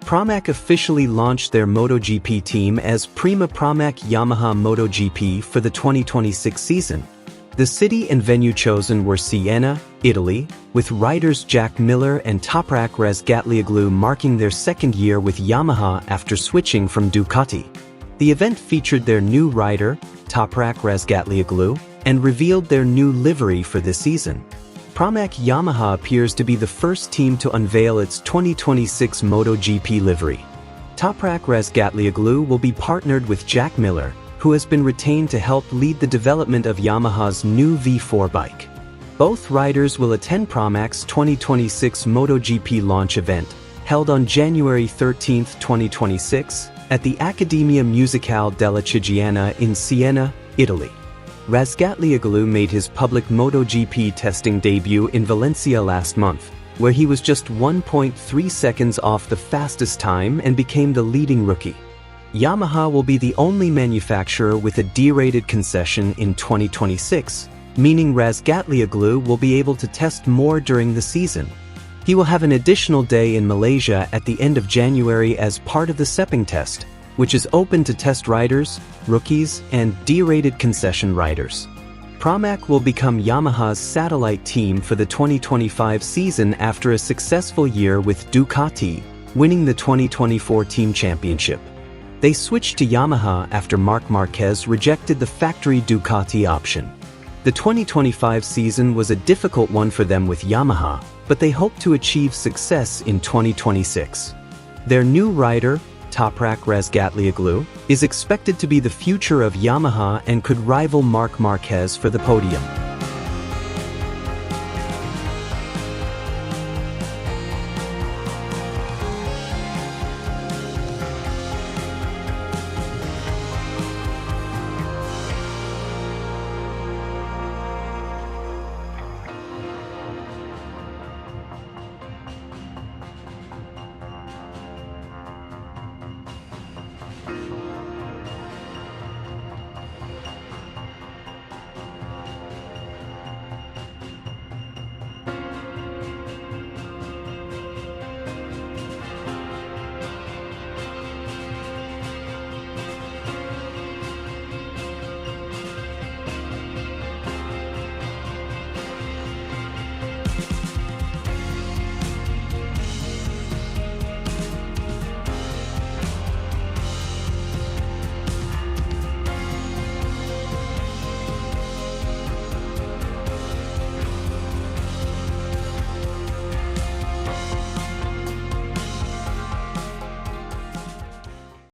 Pramac officially launched their MotoGP team as Pramac Yamaha MotoGP for the 2026 season. The city and venue chosen were Siena, Italy, with riders Jack Miller and Toprak Razgatlioglu marking their second year with Yamaha after switching from Ducati. The event featured their new rider, Toprak Razgatlioglu, and revealed their new livery for this season. Pramac Yamaha appears to be the first team to unveil its 2026 MotoGP livery. Toprak Razgatlioglu will be partnered with Jack Miller, who has been retained to help lead the development of Yamaha's new V4 bike. Both riders will attend Pramac's 2026 MotoGP launch event, held on January 13, 2026, at the Accademia Musicale della Chigiana in Siena, Italy. Razgatlioglu made his public MotoGP testing debut in Valencia last month, where he was just 1.3 seconds off the fastest time and became the leading rookie. Yamaha will be the only manufacturer with a D-rated concession in 2026, meaning Razgatlioglu will be able to test more during the season. He will have an additional day in Malaysia at the end of January as part of the Sepang test, which is open to test riders, rookies, and D-rated concession riders. Pramac will become Yamaha's satellite team for the 2025 season after a successful year with Ducati, winning the 2024 team championship. They switched to Yamaha after Marc Marquez rejected the factory Ducati option. The 2025 season was a difficult one for them with Yamaha, but they hope to achieve success in 2026. Their new rider, Toprak Razgatlioglu, is expected to be the future of Yamaha and could rival Marc Marquez for the podium.